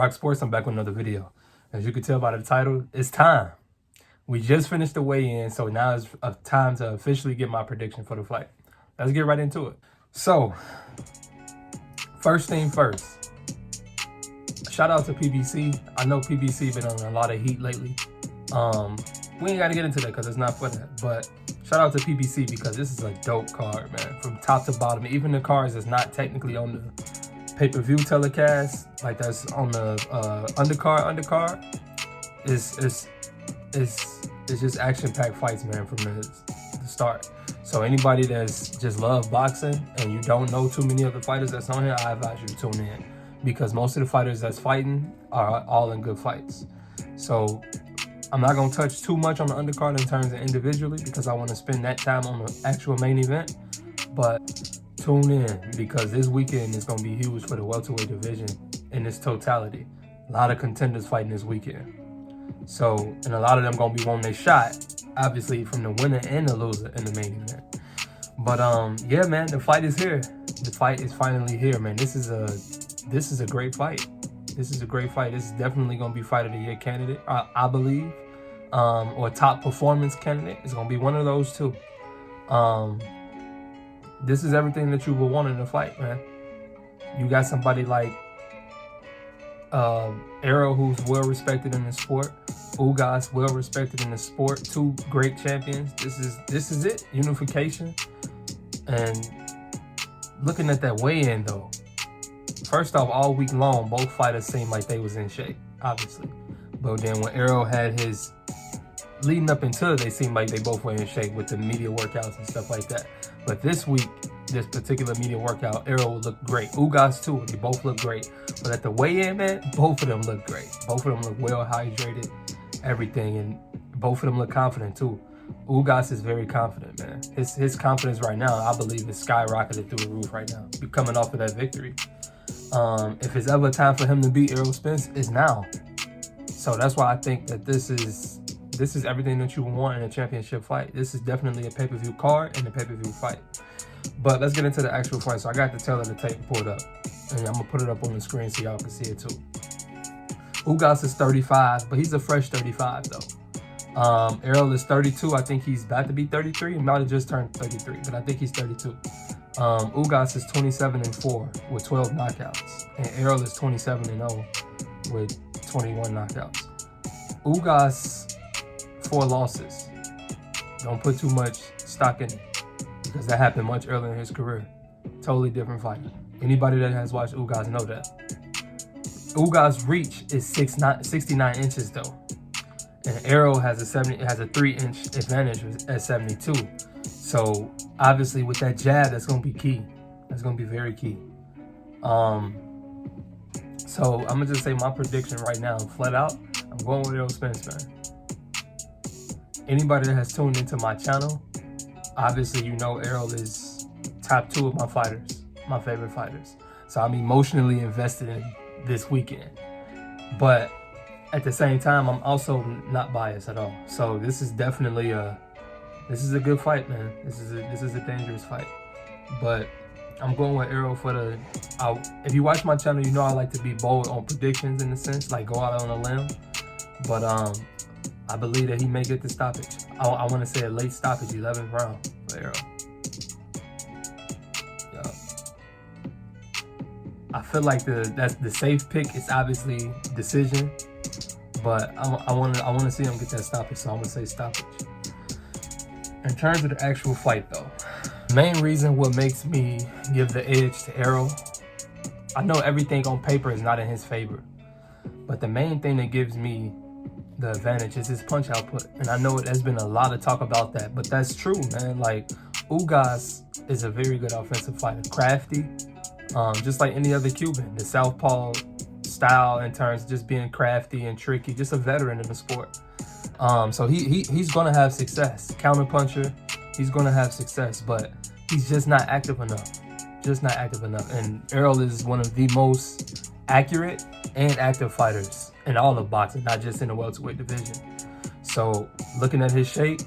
RocSports, I'm back with another video. As you can tell by the title, it's time. We just finished the weigh-in, so now it's time to officially get my prediction for the fight. Let's get right into it. So, first thing first, shout out to PBC. I know PBC been on a lot of heat lately. We ain't got to get into that because it's not for that, but shout out to PBC because this is a dope card, man, from top to bottom. Even the cards that's not technically on the pay-per-view telecast, like that's on the undercard, it's just action-packed fights, man, from the start. So anybody that's just love boxing and you don't know too many of the fighters that's on here, I advise you to tune in because most of the fighters that's fighting are all in good fights. So I'm not gonna touch too much on the undercard in terms of individually because I want to spend that time on the actual main event, but tune in because this weekend is going to be huge for the welterweight division in its totality. A lot of contenders fighting this weekend. So, and a lot of them going to be wanting their shot, obviously, from the winner and the loser in the main event. But yeah, man, the fight is here. The fight is finally here, man. This is a great fight. This is a great fight. This is definitely going to be Fight of the Year candidate, I believe, or top performance candidate. It's going to be one of those two. This is everything that you would want in a fight, man. You got somebody like Errol, who's well respected in the sport. Ugas, well respected in the sport. Two great champions. This is it. Unification. And looking at that weigh-in though, first off, all week long, both fighters seemed like they was in shape, obviously. But then when Errol had his leading up until, they seemed like they both were in shape with the media workouts and stuff like that. But this week, this particular media workout, Errol looked great. Ugas too, they both look great. But at the weigh-in, man, both of them look great. Both of them look well hydrated, everything, and both of them look confident too. Ugas is very confident, man. His confidence right now, I believe, is skyrocketed through the roof right now. Coming off of that victory. If it's ever time for him to beat Errol Spence, it's now. So that's why I think that this is everything that you want in a championship fight. This is definitely a pay-per-view card and a pay-per-view fight. But let's get into the actual fight. So I got the tail of the tape pulled up. And I'm going to put it up on the screen so y'all can see it too. Ugas is 35, but he's a fresh 35 though. Errol is 32. I think he's about to be 33. He might have just turned 33, but I think he's 32. Ugas is 27-4 with 12 knockouts. And Errol is 27-0 with 21 knockouts. Ugas, 4 losses. Don't put too much stock in it because that happened much earlier in his career. Totally different fighter. Anybody that has watched Ugas know that. Ugas' reach is 69 inches though, and Errol has a 3-inch advantage at 72. So obviously with that jab, that's gonna be key. That's gonna be very key. So I'm gonna just say my prediction right now, flat out. I'm going with Errol Spence, man. Anybody that has tuned into my channel, obviously you know Errol is top 2 of my fighters, my favorite fighters. So I'm emotionally invested in this weekend. But at the same time, I'm also not biased at all. So this is definitely a good fight, man. This is a dangerous fight. But I'm going with Errol for the. If you watch my channel, you know I like to be bold on predictions in a sense, like go out on a limb. But I believe that he may get the stoppage. I want to say a late stoppage, 11th round for Errol. Yeah. I feel like that's the safe pick. It's obviously decision, but I want to see him get that stoppage, so I'm gonna say stoppage. In terms of the actual fight, though, main reason what makes me give the edge to Errol, I know everything on paper is not in his favor, but the main thing that gives me the advantage is his punch output. And I know there's been a lot of talk about that, but that's true, man. Like, Ugas is a very good offensive fighter, crafty, just like any other Cuban. The southpaw style in terms of just being crafty and tricky, just a veteran in the sport. So he's gonna have success. Counter puncher, he's gonna have success, but he's just not active enough. And Errol is one of the most accurate and active fighters in all of boxing, not just in the welterweight division. So looking at his shape,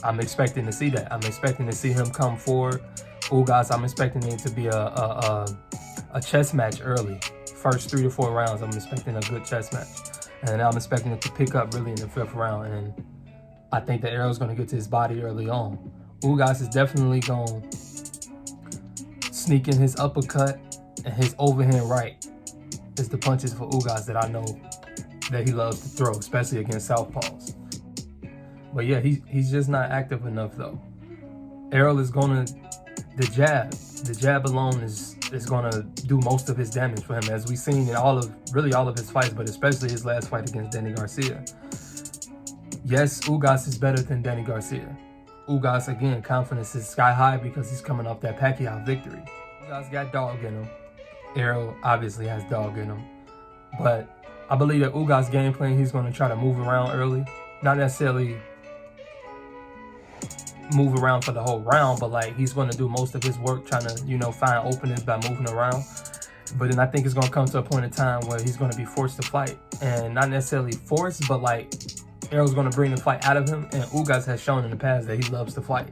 I'm expecting to see that. I'm expecting to see him come forward. Ugas, I'm expecting it to be a chess match early first 3 to 4 rounds, I'm expecting a good chess match. And I'm expecting it to pick up really in the 5th round. And I think that Errol's going to get to his body early on. Ugas is definitely going to sneak in his uppercut, and his overhand right is the punches for Ugas that I know that he loves to throw, especially against southpaws. But yeah, he's just not active enough though. Errol is going to, the jab alone is going to do most of his damage for him, as we've seen in all of his fights, but especially his last fight against Danny Garcia. Yes, Ugas is better than Danny Garcia. Ugas, again, confidence is sky high because he's coming off that Pacquiao victory. Ugas got dog in him. Errol obviously has dog in him. But I believe that Ugas' game plan, he's going to try to move around early. Not necessarily move around for the whole round, but like he's going to do most of his work trying to, you know, find openings by moving around. But then I think it's going to come to a point in time where he's going to be forced to fight. And not necessarily forced, but like Errol's going to bring the fight out of him. And Ugas has shown in the past that he loves to fight.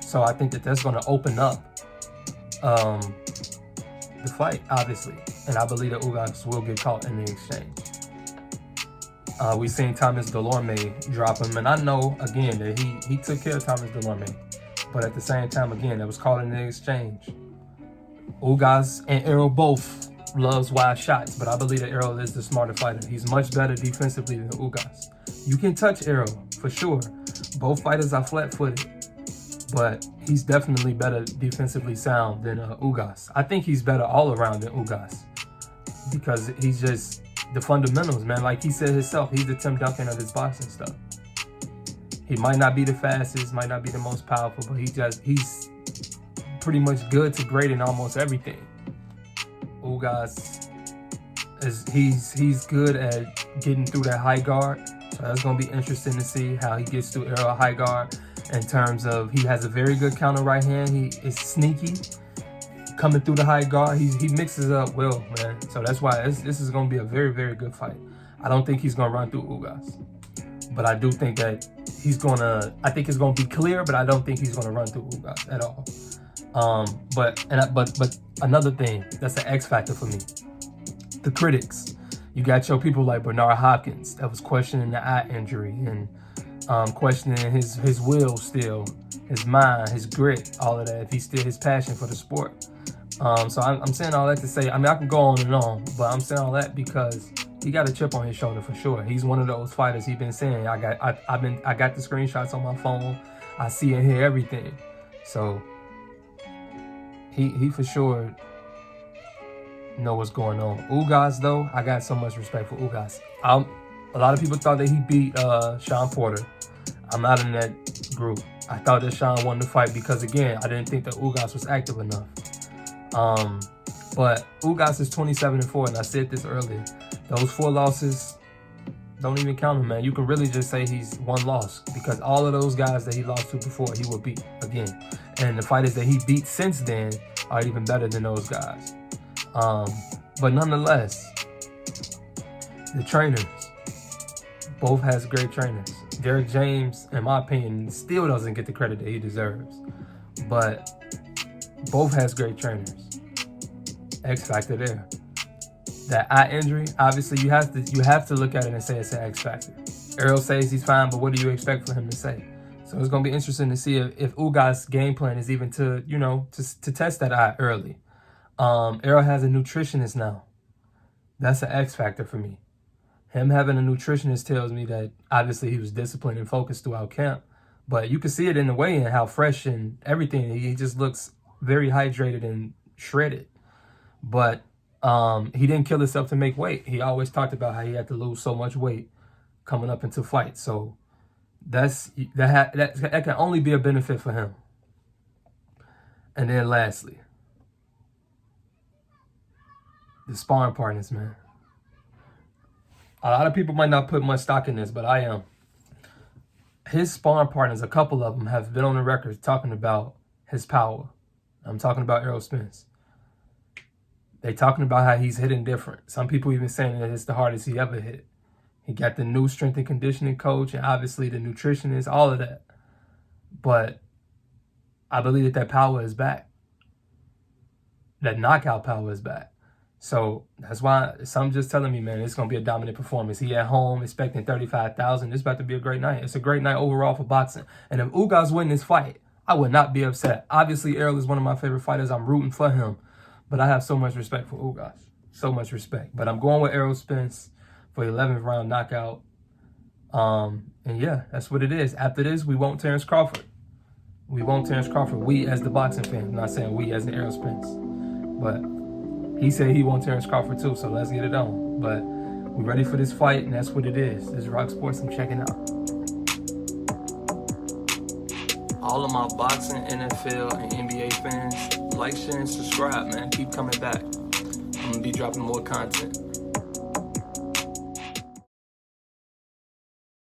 So I think that that's going to open up the fight, obviously. And I believe that Ugas will get caught in the exchange. We've seen Thomas Delorme drop him, and I know, again, that he took care of Thomas Delorme. But at the same time, again, that was caught in the exchange. Ugas and Errol both loves wide shots, but I believe that Errol is the smarter fighter. He's much better defensively than Ugas. You can touch Errol, for sure. Both fighters are flat-footed, but he's definitely better defensively sound than Ugas. I think he's better all around than Ugas because he's just the fundamentals, man. Like he said himself, he's the Tim Duncan of his boxing stuff. He might not be the fastest, might not be the most powerful, but he's pretty much good to great in almost everything. Ugas he's good at getting through that high guard. So that's going to be interesting to see how he gets through Errol high guard in terms of he has a very good counter right hand. He is sneaky coming through the high guard. He mixes up well, man. So that's why this is going to be a very, very good fight. I don't think he's going to run through Ugas. But I do think that I think it's going to be clear, but I don't think he's going to run through Ugas at all. But another thing that's an X factor for me, the critics. You got your people like Bernard Hopkins that was questioning the eye injury and questioning his will still, his mind, his grit, all of that, if he's still his passion for the sport. So I'm saying all that to say, I mean, I can go on and on, but I'm saying all that because he got a chip on his shoulder for sure. He's one of those fighters. He's been saying, I got the screenshots on my phone. I see and hear everything. So he for sure know what's going on. Ugas, though, I got so much respect for Ugas. A lot of people thought that he beat Sean Porter. I'm not in that group. I thought that Sean won the fight because, again, I didn't think that Ugas was active enough. But Ugas is 27-4, and I said this earlier. Those 4 losses, don't even count them, man. You can really just say he's 1 loss because all of those guys that he lost to before, he will beat again. And the fighters that he beat since then are even better than those guys. But nonetheless, the trainers, both has great trainers. Derek James, in my opinion, still doesn't get the credit that he deserves. But both has great trainers. X factor there. That eye injury, obviously you have to look at it and say it's an X factor. Errol says he's fine, but what do you expect for him to say? So it's going to be interesting to see if Ugas' game plan is even to test that eye early. Errol has a nutritionist now. That's an X factor for me. Him having a nutritionist tells me that obviously he was disciplined and focused throughout camp. But you can see it in the weigh-in, how fresh and everything. He just looks very hydrated and shredded. But he didn't kill himself to make weight. He always talked about how he had to lose so much weight coming up into fights. So that can only be a benefit for him. And then lastly, the sparring partners, man. A lot of people might not put much stock in this, but I am. His sparring partners, a couple of them, have been on the record talking about his power. I'm talking about Errol Spence. They talking about how he's hitting different. Some people even saying that it's the hardest he ever hit. He got the new strength and conditioning coach and obviously the nutritionist, all of that. But I believe that power is back. That knockout power is back. So that's why some just telling me, man, it's going to be a dominant performance. He at home expecting 35,000. It's about to be a great night. It's a great night overall for boxing. And if Ugas win this fight, I would not be upset. Obviously, Errol is one of my favorite fighters. I'm rooting for him. But I have so much respect for Ugas. So much respect. But I'm going with Errol Spence for the 11th round knockout. And yeah, that's what it is. After this, we won't Terrence Crawford. We won't Terrence Crawford. We as the boxing fan. I'm not saying we as the Errol Spence. But he said he won't Terrence Crawford too, so let's get it on. But we're ready for this fight, and that's what it is. This is RocSports. I'm checking out. All of my boxing, NFL, and NBA fans, like, share, and subscribe, man. Keep coming back. I'm going to be dropping more content.